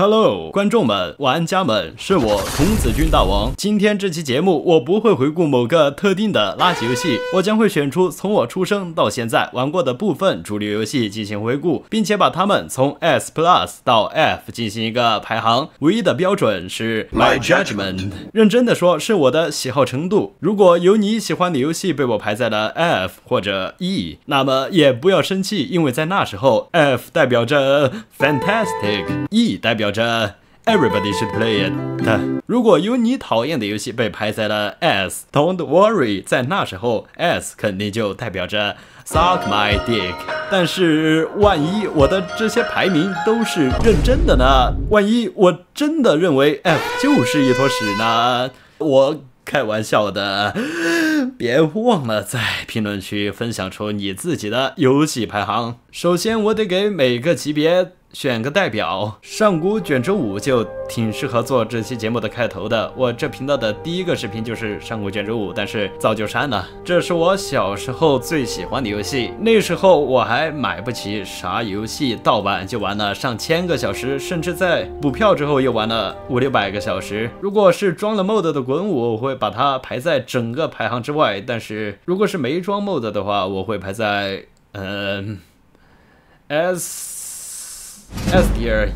Hello， 观众们、玩家们，是我童子军大王。今天这期节目，我不会回顾某个特定的垃圾游戏，我将会选出从我出生到现在玩过的部分主流游戏进行回顾，并且把它们从 S+ 到 F 进行一个排行。唯一的标准是 My Judgment， 认真的说，是我的喜好程度。如果有你喜欢的游戏被我排在了 F 或者 E， 那么也不要生气，因为在那时候 F 代表着 Fantastic，E 代表着 Everybody should play it。如果有你讨厌的游戏被排在了 S，Don't worry， 在那时候 S 肯定就代表着 Suck my dick。但是万一我的这些排名都是认真的呢？万一我真的认为 F 就是一坨屎呢？我开玩笑的，别忘了在评论区分享出你自己的游戏排行。首先，我得给每个级别选个代表。上古卷轴5就挺适合做这期节目的开头的。我这频道的第一个视频就是上古卷轴5，但是早就删了。这是我小时候最喜欢的游戏，那时候我还买不起啥游戏，盗版就玩了上千个小时，甚至在补票之后又玩了500-600个小时。如果是装了 mod 的滚舞，我会把它排在整个排行之外，但是如果是没装 mod 的话，我会排在S tier，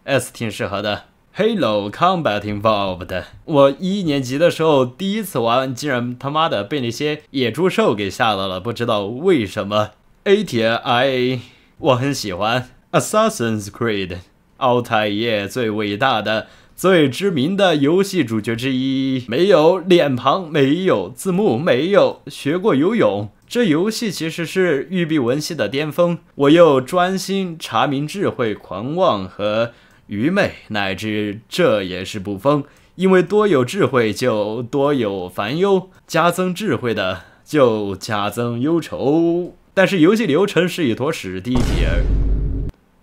S 挺适合的。Halo Combat Involved， 我1年级的时候第一次玩，竟然他妈的被那些野猪兽给吓到了，不知道为什么。A tier 我很喜欢 Assassin's Creed， 奥太爷最伟大的、最知名的游戏主角之一，没有脸庞，没有字幕，没有学过游泳。这游戏其实是育碧文系的巅峰，我又专心查明智慧、狂妄和愚昧，乃至这也是不疯，因为多有智慧就多有烦忧，加增智慧的就加增忧愁。但是游戏流程是一坨屎。D tier，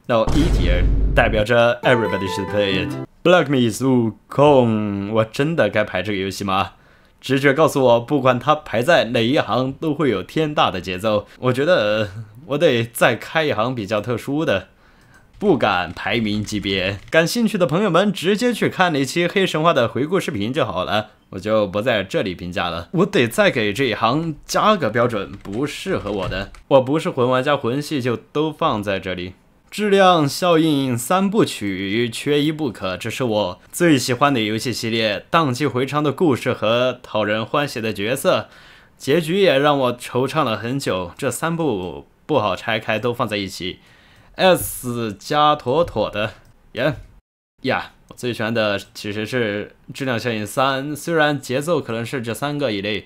到E tier 代表着 Everybody should play it。Black Myth 悟空，我真的该排这个游戏吗？直觉告诉我，不管它排在哪一行，都会有天大的节奏。我觉得我得再开一行比较特殊的，不敢排名级别。感兴趣的朋友们，直接去看那期黑神话的回顾视频就好了，我就不在这里评价了。我得再给这一行加个标准，不适合我的。我不是魂玩家，魂系就都放在这里。质量效应3部曲缺一不可，这是我最喜欢的游戏系列，荡气回肠的故事和讨人欢喜的角色，结局也让我惆怅了很久。这3部不好拆开，都放在一起。S 加妥妥的我最喜欢的其实是质量效应3，虽然节奏可能是这3个以内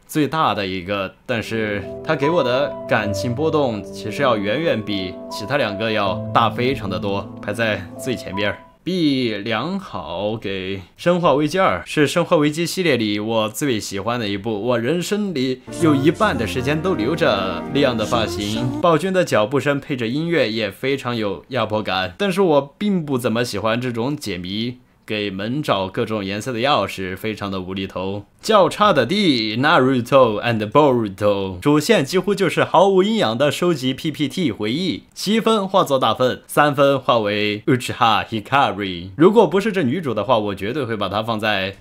最大的一个，但是它给我的感情波动其实要远远比其他2个要大非常的多，排在最前边。B 良好给生化危机2，是生化危机系列里我最喜欢的一部，我人生里有一半的时间都留着那样的发型，暴君的脚步声配着音乐也非常有压迫感，但是我并不怎么喜欢这种解谜，给门找各种颜色的钥匙，非常的无厘头。较差的 D Naruto and Boruto， 主线几乎就是毫无营养的收集 PPT 回忆，7分化作大分，3分化为 Uchiha Hikari。如果不是这女主的话，我绝对会把它放在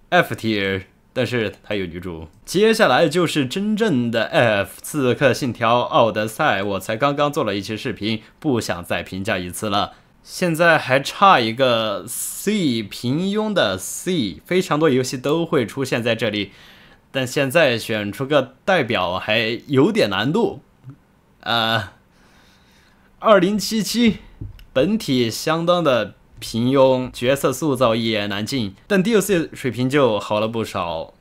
F tier， 但是她有女主。接下来就是真正的 F， 刺客信条奥德赛，我才刚刚做了一期视频，不想再评价一次了。现在还差一个 C， 平庸的 C， 非常多游戏都会出现在这里，但现在选出个代表还有点难度。2077本体相当的平庸，角色塑造一言难尽，但 DLC 水平就好了不少。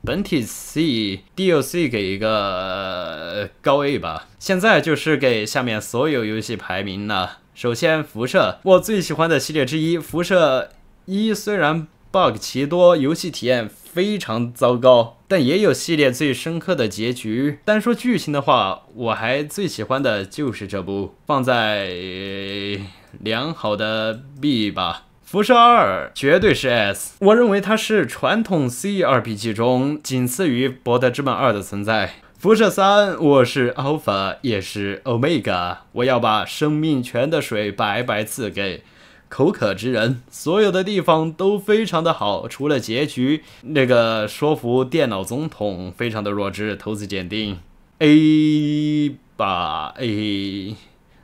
本体 C， DLC 给一个高 A 吧。现在就是给下面所有游戏排名了。首先，辐射，我最喜欢的系列之一。辐射1虽然 bug 奇多，游戏体验非常糟糕，但也有系列最深刻的结局。单说剧情的话，我还最喜欢的就是这部，放在良好的 B 吧。辐射2绝对是 S， 我认为它是传统 CRPG 中仅次于博德之门2的存在。辐射3，我是 Alpha， 也是 Omega， 我要把生命泉的水白白赐给口渴之人，所有的地方都非常的好，除了结局那个说服电脑总统非常的弱智，投资鉴定 A 吧 A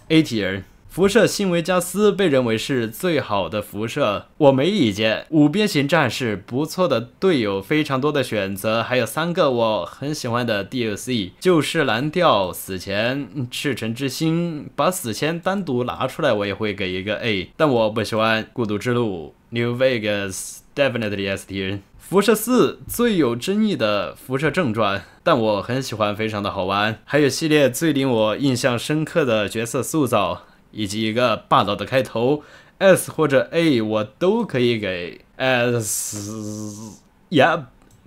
tier。辐射新维加斯被认为是最好的辐射，我没意见。五边形战士不错的队友，非常多的选择，还有3个我很喜欢的 DLC， 就是蓝调、死前、赤诚之心。把死前单独拿出来，我也会给一个 A， 但我不喜欢孤独之路 New Vegas definitely S tier。辐射4最有争议的辐射正传，但我很喜欢，非常的好玩。还有系列最令我印象深刻的角色塑造。以及一个霸道的开头 ，S 或者 A 我都可以给 S，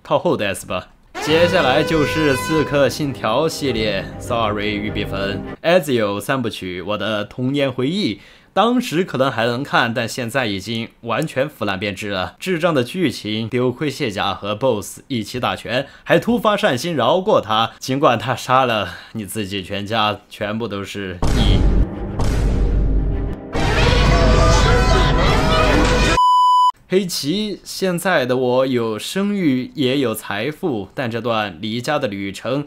靠后的 S 吧。接下来就是《刺客信条》系列 ，Sorry 玉碧粉 ，Ezio 3部曲，我的童年回忆。当时可能还能看，但现在已经完全腐烂变质了。智障的剧情，丢盔卸甲和 BOSS 一起打拳，还突发善心饶过他，尽管他杀了你自己全家，全部都是你。黑崎，现在的我有声誉也有财富，但这段离家的旅程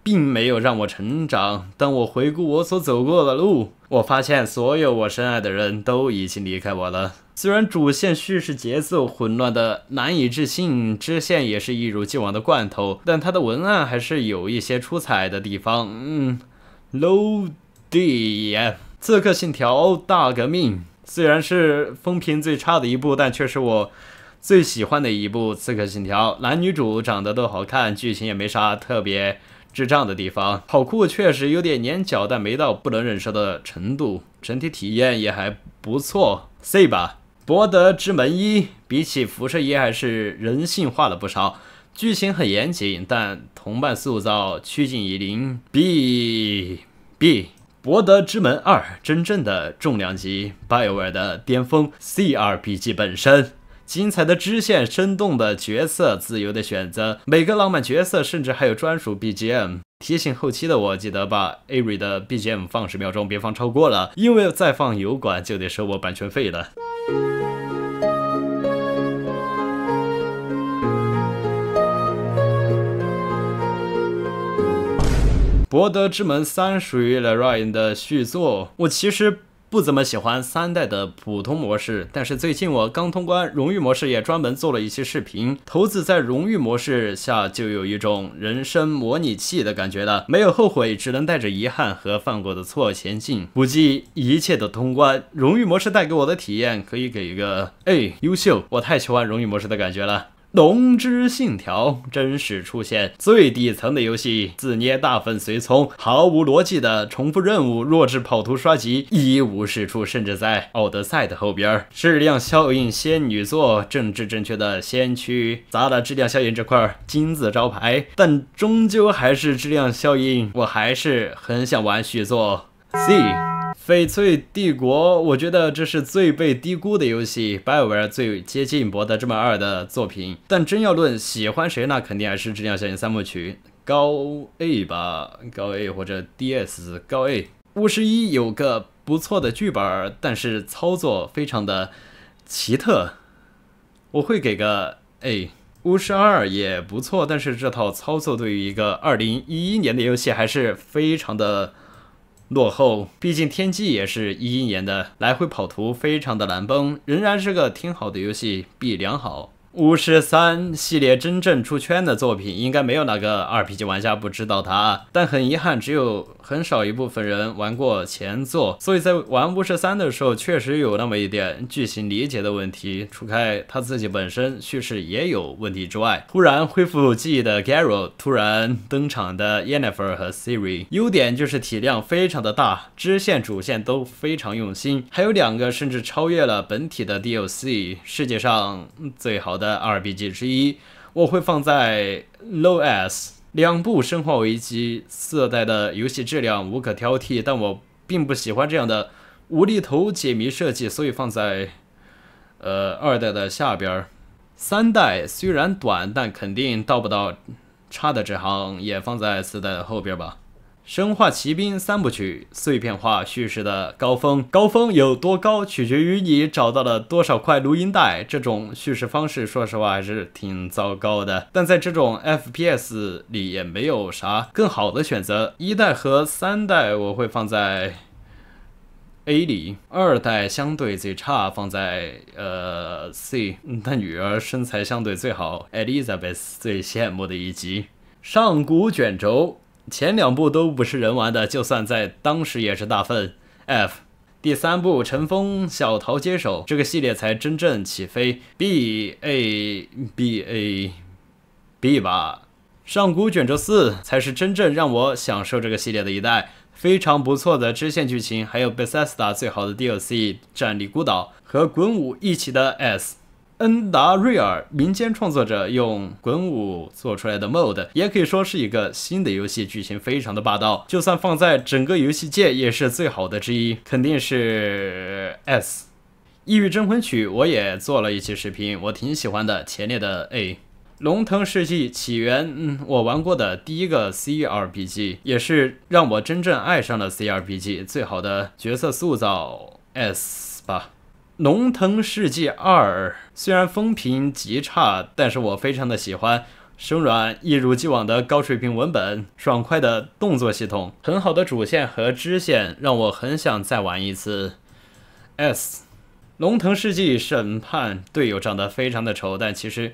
并没有让我成长。当我回顾我所走过的路，我发现所有我深爱的人都已经离开我了。虽然主线叙事节奏混乱的难以置信，支线也是一如既往的罐头，但它的文案还是有一些出彩的地方。Low D， 刺客信条大革命。虽然是风评最差的一部，但却是我最喜欢的一部《刺客信条》。男女主长得都好看，剧情也没啥特别智障的地方，跑酷确实有点黏脚，但没到不能忍受的程度。整体体验也还不错 ，C 吧。博德之门1比起辐射1还是人性化了不少，剧情很严谨，但同伴塑造趋近于零 ，B。博德之门2真正的重量级 ，BioWare 的巅峰 CRPG 本身，精彩的支线，生动的角色，自由的选择，每个浪漫角色甚至还有专属 BGM。提醒后期的我，记得把 Ari 的 BGM 放10秒钟，别放超过了，因为再放油管就得收我版权费了。博德之门3属于 Larian 的续作，我其实不怎么喜欢3代的普通模式，但是最近我刚通关荣誉模式，也专门做了一期视频。头子在荣誉模式下就有一种人生模拟器的感觉了，没有后悔，只能带着遗憾和犯过的错前进，不计一切的通关。荣誉模式带给我的体验可以给一个 A， 优秀，我太喜欢荣誉模式的感觉了。龙之信条真实出现，最底层的游戏，自捏大粉随从，毫无逻辑的重复任务，弱智跑图刷级，一无是处，甚至在奥德赛的后边。质量效应仙女座，政治正确的先驱，砸了质量效应这块金字招牌，但终究还是质量效应，我还是很想玩续作 C。翡翠帝国，我觉得这是最被低估的游戏 ，BioWare 最接近《博德之门2》的作品。但真要论喜欢谁，那肯定还是质量效应3部曲，高 A 吧，高 A 或者 DS 高 A。51有个不错的剧本，但是操作非常的奇特，我会给个 A。52也不错，但是这套操作对于一个2011年的游戏还是非常的落后，毕竟天际也是11年的，来回跑图非常的难崩，仍然是个挺好的游戏，比良好。53系列真正出圈的作品，应该没有哪个 RPG 玩家不知道它，但很遗憾，只有很少一部分人玩过前作，所以在玩53的时候，确实有那么一点剧情理解的问题。除开他自己本身叙事也有问题之外，突然恢复记忆的 Garrow， 突然登场的 Yennefer 和 Ciri， 优点就是体量非常的大，支线主线都非常用心，还有2个甚至超越了本体的 DLC， 世界上最好的RPG 之一，我会放在 Low S。2部生化危机4代的游戏质量无可挑剔，但我并不喜欢这样的无厘头解谜设计，所以放在2代的下边。3代虽然短，但肯定到不到差的这行，也放在4代的后边吧。生化奇兵三部曲碎片化叙事的高峰，高峰有多高取决于你找到了多少块录音带。这种叙事方式说实话还是挺糟糕的，但在这种 FPS 里也没有啥更好的选择。1代和3代我会放在 A 里，2代相对最差，放在C。他女儿身材相对最好 ，Elizabeth 最羡慕的一集。上古卷轴前2部都不是人玩的，就算在当时也是大粪。F 第3部尘封小桃接手，这个系列才真正起飞。B吧。上古卷轴4才是真正让我享受这个系列的一代。非常不错的支线剧情，还有 Bethesda 最好的 DLC 战力孤岛和滚舞一起的 S。恩达瑞尔民间创作者用滚舞做出来的 mod， 也可以说是一个新的游戏，剧情非常的霸道，就算放在整个游戏界也是最好的之一，肯定是 S。异域镇魂曲我也做了一期视频，我挺喜欢的，前列的 A。龙腾世纪起源，我玩过的第一个 CRPG， 也是让我真正爱上了 CRPG 最好的角色塑造 S 吧。龙腾世纪2虽然风评极差，但是我非常的喜欢。生软一如既往的高水平文本，爽快的动作系统，很好的主线和支线，让我很想再玩一次。S。龙腾世纪审判队友长得非常的丑，但其实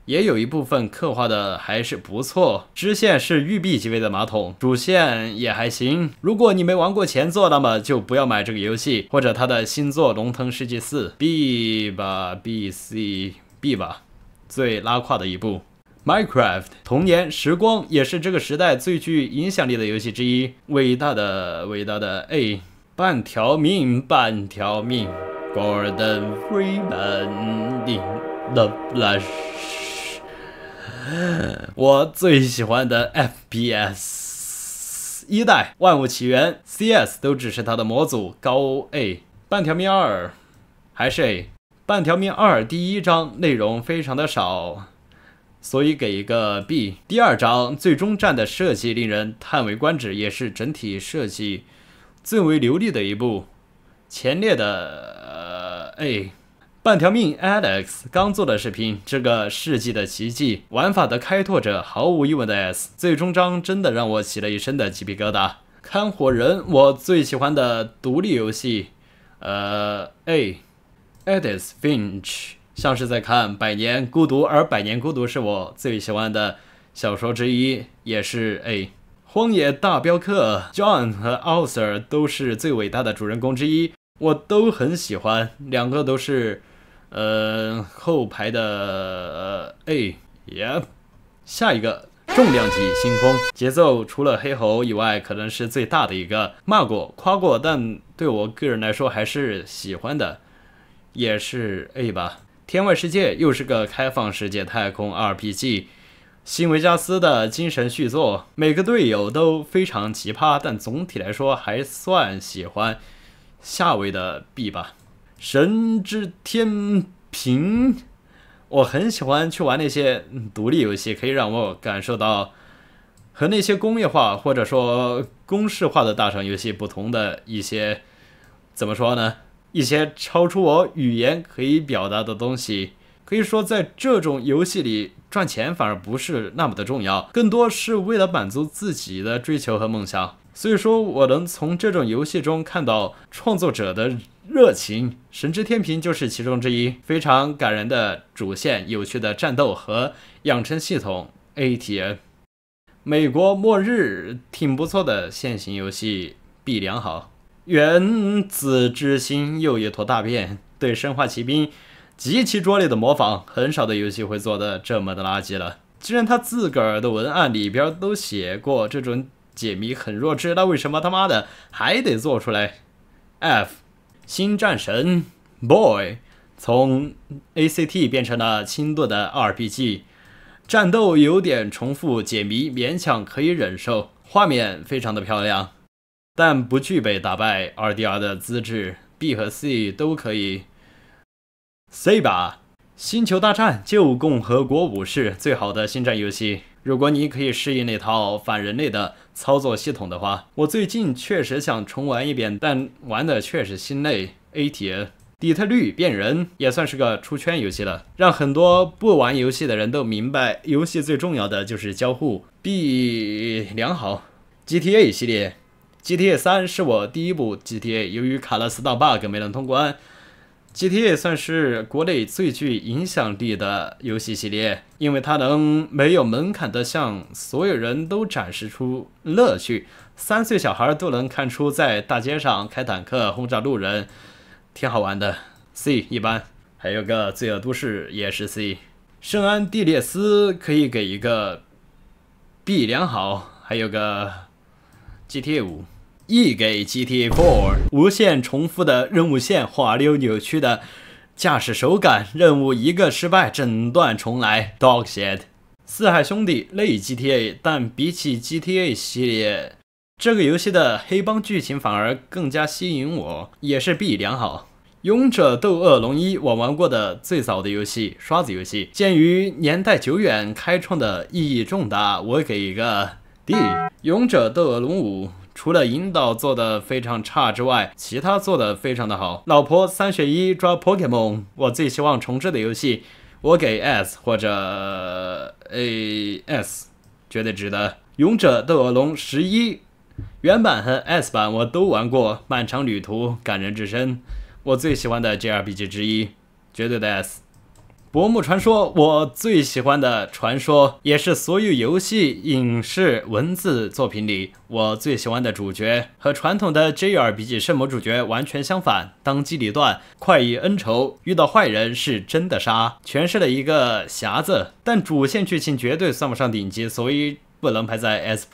也有一部分刻画的还是不错，支线是育碧级别的马桶，主线也还行。如果你没玩过前作，那么就不要买这个游戏，或者他的新作《龙腾世纪4》B 吧 B 吧，最拉胯的一部。Minecraft 童年时光也是这个时代最具影响力的游戏之一，伟大的 A。半条命 Gordon Freeman in the Flash。我最喜欢的 FPS 1代万物起源 CS 都只是它的模组，高 A。 半条命2还是 A。 半条命2第1章内容非常的少，所以给一个 B。 第2章最终战的设计令人叹为观止，也是整体设计最为流利的一部，前列的A。半条命 Alex 刚做的视频，这个世纪的奇迹，玩法的开拓者，毫无疑问的 S。 最终章真的让我起了一身的鸡皮疙瘩。看火人我最喜欢的独立游戏A。 Edith Finch 像是在看百年孤独，而百年孤独是我最喜欢的小说之一，也是 A。 荒野大镖客 John 和 Arthur 都是最伟大的主人公之一，我都很喜欢，两个都是后排的A。 下一个重量级星空，节奏除了黑猴以外可能是最大的一个，骂过夸过，但对我个人来说还是喜欢的，也是 A 吧。天外世界又是个开放世界太空 RPG， 新维加斯的精神续作，每个队友都非常奇葩，但总体来说还算喜欢，下位的 B 吧。神之天平，我很喜欢去玩那些独立游戏，可以让我感受到和那些工业化或者说公式化的大厂游戏不同的一些，怎么说呢，一些超出我语言可以表达的东西。可以说在这种游戏里赚钱反而不是那么的重要，更多是为了满足自己的追求和梦想。所以说我能从这种游戏中看到创作者的热情，神之天平就是其中之一。非常感人的主线，有趣的战斗和养成系统 A 体。美国末日挺不错的现行游戏 B 良好。原子之心又一坨大便，对生化奇兵极其拙劣的模仿，很少的游戏会做的这么的垃圾了。既然他自个儿的文案里边都写过这种解谜很弱智，那为什么他妈的还得做出来？ F 新战神 Boy 从 ACT 变成了轻度的 RPG， 战斗有点重复，解谜勉强可以忍受，画面非常的漂亮，但不具备打败 RDR 的资质。 B 和 C 都可以。 C 吧。星球大战旧共和国武士最好的星战游戏，如果你可以适应那套反人类的操作系统的话，我最近确实想重玩一遍，但玩的确实心累。A tier。底特律变人也算是个出圈游戏了，让很多不玩游戏的人都明白，游戏最重要的就是交互。B 良好。GTA 系列 GTA 3是我第一部 GTA， 由于卡了4道 bug 没能通关。GTA 算是国内最具影响力的游戏系列，因为它能没有门槛的向所有人都展示出乐趣，3岁小孩都能看出在大街上开坦克轰炸路人，挺好玩的。C 一般。还有个罪恶都市也是 C。圣安地列斯可以给一个 B 良好，还有个 GTA 5。E 给 GTA 4， 无限重复的任务线，滑溜扭曲的驾驶手感，任务一个失败整段重来 Dog shit。 四海兄弟类 GTA， 但比起 GTA 系列，这个游戏的黑帮剧情反而更加吸引我，也是 B 良好。勇者斗恶龙1，我玩过的最早的游戏，刷子游戏，鉴于年代久远，开创的意义重大，我给一个 D。 勇者斗恶龙5除了引导做得非常差之外，其他做得非常的好。老婆3选1抓 Pokemon， 我最希望重置的游戏，我给 S 或者 S， 绝对值得。勇者斗恶龙11，原版和 S 版我都玩过，漫长旅途，感人至深，我最喜欢的 JRPG 之一，绝对的 S。薄暮传说，我最喜欢的传说，也是所有游戏、影视、文字作品里我最喜欢的主角，和传统的 JRPG 圣魔主角完全相反。当机立断，快意恩仇，遇到坏人是真的杀，诠释了一个匣子。但主线剧情绝对算不上顶级，所以不能排在 S+，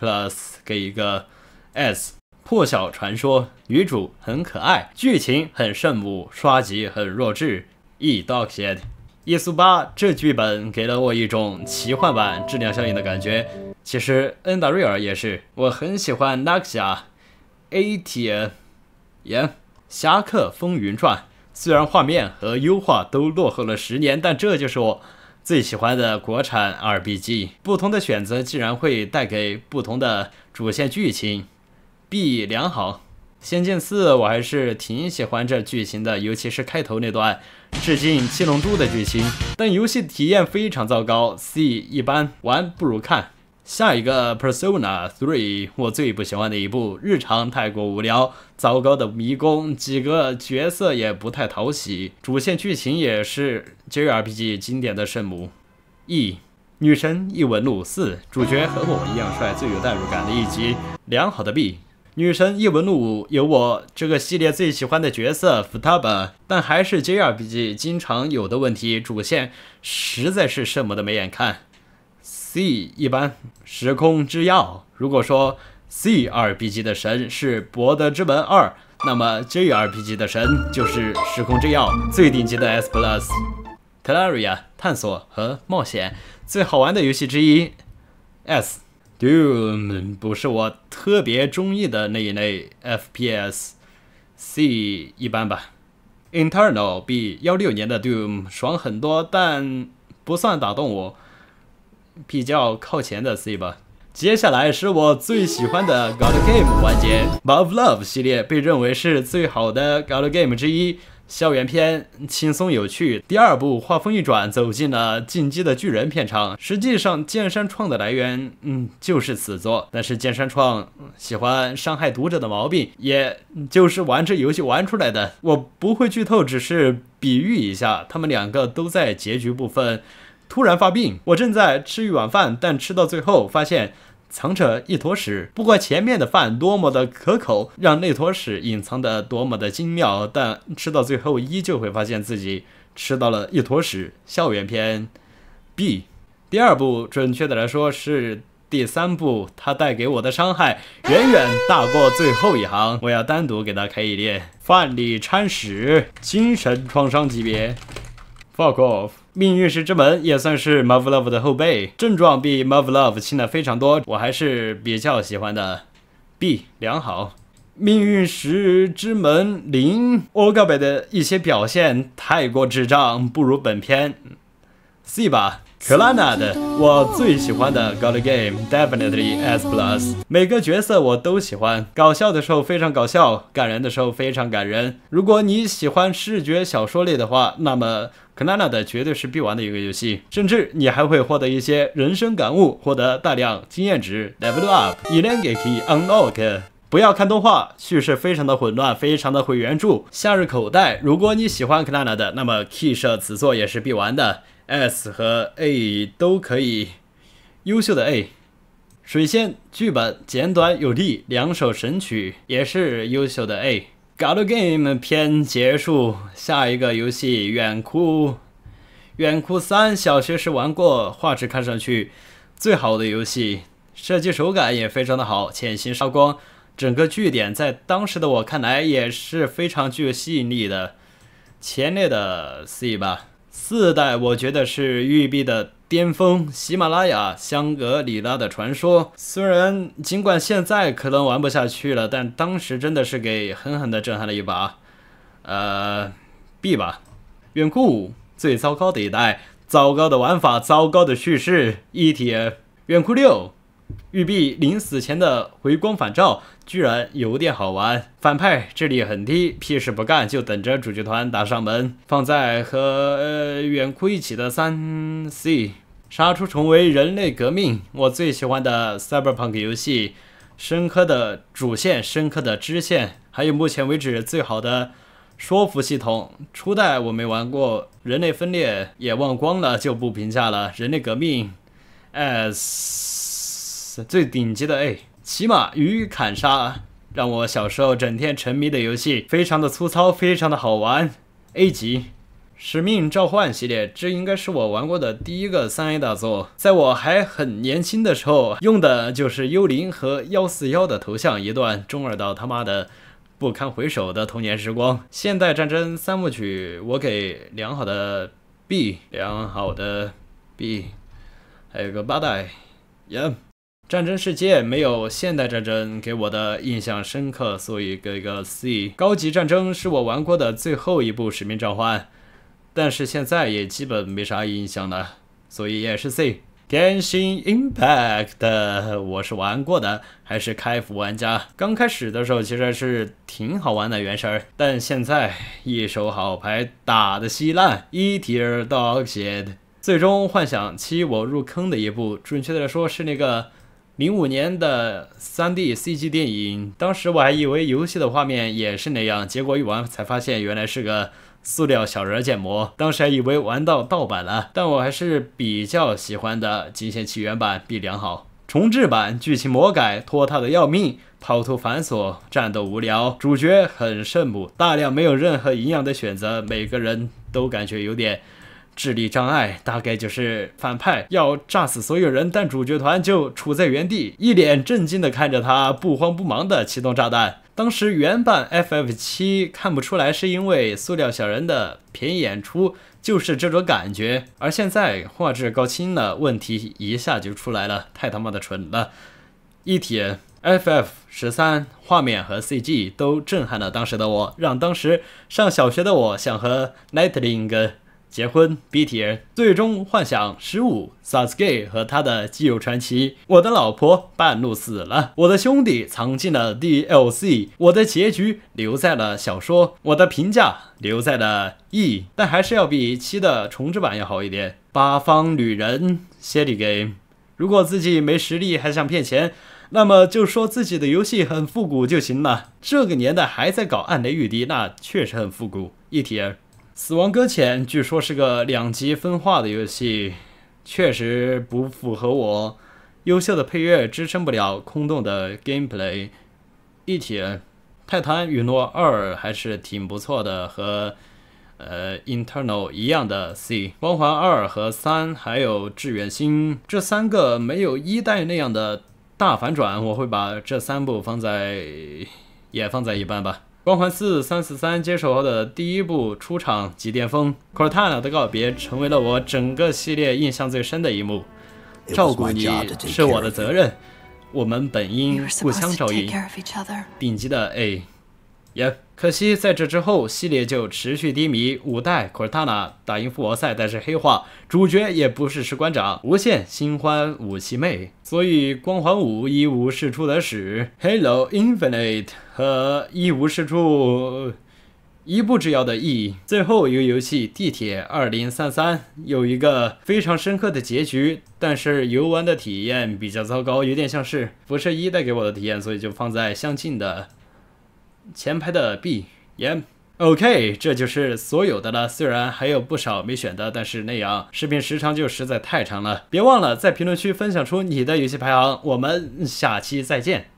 给一个 S。破晓传说，女主很可爱，剧情很圣母，刷级很弱智 E dog shit。耶稣8这剧本给了我一种奇幻版质量效应的感觉，其实恩达瑞尔也是，我很喜欢 Naxia。 A tier。 侠客风云传，虽然画面和优化都落后了10年，但这就是我最喜欢的国产 RPG， 不同的选择竟然会带给不同的主线剧情。 B 良好。仙剑4我还是挺喜欢这剧情的，尤其是开头那段致敬七龙珠的剧情，但游戏体验非常糟糕。 C 一般，玩不如看。下一个 Persona 3， 我最不喜欢的一部，日常太过无聊，糟糕的迷宫，几个角色也不太讨喜，主线剧情也是 JRPG 经典的圣母。 E 女神异闻录4，主角和我一样帅，最有代入感的一集，良好的 B。女神异闻录5有我这个系列最喜欢的角色 Futaba， 但还是 JRPG 经常有的问题，主线实在是圣母的没眼看。 C 一般。时空之钥，如果说 CRPG 的神是博德之门2，那么 JRPG 的神就是时空之钥，最顶级的 S+。 Terraria 探索和冒险，最好玩的游戏之一 S。Doom 不是我特别中意的那一类 FPS。 C 一般吧。 Internal 比16年的 Doom 爽很多，但不算打动我，比较靠前的 C 吧。接下来是我最喜欢的 Galgame 环节， Above Love 系列被认为是最好的 Galgame 之一，校园片轻松有趣。第二部画风一转，走进了进击的巨人片场。实际上剑山创的来源就是此作，但是剑山创喜欢伤害读者的毛病，也就是玩这游戏玩出来的。我不会剧透，只是比喻一下，他们两个都在结局部分突然发病。我正在吃一碗饭，但吃到最后发现藏着一坨屎，不管前面的饭多么的可口，让那坨屎隐藏的多么的精妙，但吃到最后依旧会发现自己吃到了一坨屎。校园篇 B。 第二部准确的来说是第3部，它带给我的伤害远远大过最后一行，我要单独给它开一列。饭里掺屎，精神创伤级别。 Fuck off。 命运石之门也算是 Marvel Love 的后辈，症状比 Marvel Love 轻了非常多，我还是比较喜欢的。 B 良好。命运石之门0，我告白的一些表现太过智障，不如本片。C 吧。Clannad， 我最喜欢的 God Game Definitely S+。每个角色我都喜欢，搞笑的时候非常搞笑，感人的时候非常感人。如果你喜欢视觉小说类的话，那么 Clannad 绝对是必玩的一个游戏，甚至你还会获得一些人生感悟，获得大量经验值 ，Level Up， Elengeki Unlock。不要看动画，叙事非常的混乱，非常的毁原著。夏日口袋，如果你喜欢 Clannad， 那么 Key 社此作也是必玩的。S 和 A 都可以，优秀的 A。水仙剧本简短有力，两首神曲也是优秀的 A。God Game 篇结束，下一个游戏远哭。远哭3小学时玩过，画质看上去最好的游戏，设计手感也非常的好，潜行烧光，整个据点在当时的我看来也是非常具有吸引力的，前列的 C 吧。4代我觉得是育碧的巅峰，喜马拉雅香格里拉的传说。虽然尽管现在可能玩不下去了，但当时真的是给狠狠的震撼了一把。B 吧。远哭5最糟糕的一代，糟糕的玩法，糟糕的叙事。E 铁。远哭6育碧临死前的回光返照居然有点好玩，反派智力很低，屁事不干就等着主角团打上门。放在和远哭一起的3C。杀出重围人类革命，我最喜欢的 Cyberpunk 游戏，深刻的主线，深刻的支线，还有目前为止最好的说服系统。初代我没玩过，人类分裂也忘光了，就不评价了。人类革命 S， 最顶级的 A。骑马与砍杀，让我小时候整天沉迷的游戏，非常的粗糙，非常的好玩。A 级。使命召唤系列，这应该是我玩过的第一个3A 大作。在我还很年轻的时候，用的就是幽灵和141的头像，一段中二到他妈的不堪回首的童年时光。现代战争3部曲，我给良好的 B， 良好的 B， 还有个8代战争世界没有现代战争给我的印象深刻，所以给个 C。 高级战争是我玩过的最后一部使命召唤，但是现在也基本没啥印象了，所以也是 C。 Genshin Impact 我是玩过的，还是开服玩家。刚开始的时候其实是挺好玩的原神，但现在一手好牌打得稀烂，一 tier dog shit。 最终幻想7我入坑的一部，准确的说是那个05年的 3D CG 电影，当时我还以为游戏的画面也是那样，结果一玩才发现原来是个塑料小人建模，当时还以为玩到盗版了，但我还是比较喜欢的。极限起源版比良好，重制版剧情魔改，拖沓的要命，跑图繁琐，战斗无聊，主角很圣母，大量没有任何营养的选择，每个人都感觉有点智力障碍，大概就是反派要炸死所有人，但主角团就处在原地，一脸震惊的看着他，不慌不忙的启动炸弹。当时原版 FF7 看不出来，是因为塑料小人的便宜演出，就是这种感觉。而现在画质高清了，问题一下就出来了，太他妈的蠢了。一体 FF13 画面和 CG 都震撼了当时的我，让当时上小学的我想和 Nightling结婚。 B 体最终幻想15 Sasuke 和他的基友传奇，我的老婆半路死了，我的兄弟藏进了 DLC， 我的结局留在了小说，我的评价留在了 E， 但还是要比7的重制版要好一点。八方旅人 Shady Game， 如果自己没实力还想骗钱，那么就说自己的游戏很复古就行了，这个年代还在搞暗雷雨滴，那确实很复古。E 体死亡搁浅据说是个2级分化的游戏，确实不符合我，优秀的配乐支撑不了空洞的 gameplay。 一体泰坦陨落2还是挺不错的，和Internal 一样的 C。 光环2和3还有致远星，这3个没有1代那样的大反转，我会把这3部放在一般吧。光环4 343接手后的第一部出场即巅峰， Cortana 的告别成为了我整个系列印象最深的一幕。照顾你是我的责任，我们本应互相照应。顶级的 A。可惜在这之后，系列就持续低迷。5代 Cortana 打赢复活赛，但是黑化，主角也不是士官长，无限新欢武器妹，所以光环5一无是处的是 Halo Infinite 和一无是处。一步之遥的 E， 最后一个游戏《地铁2033》有一个非常深刻的结局，但是游玩的体验比较糟糕，有点像是辐射1带给我的体验，所以就放在相近的前排的 B。OK， 这就是所有的了。虽然还有不少没选的，但是那样视频时长就实在太长了。别忘了在评论区分享出你的游戏排行，我们下期再见。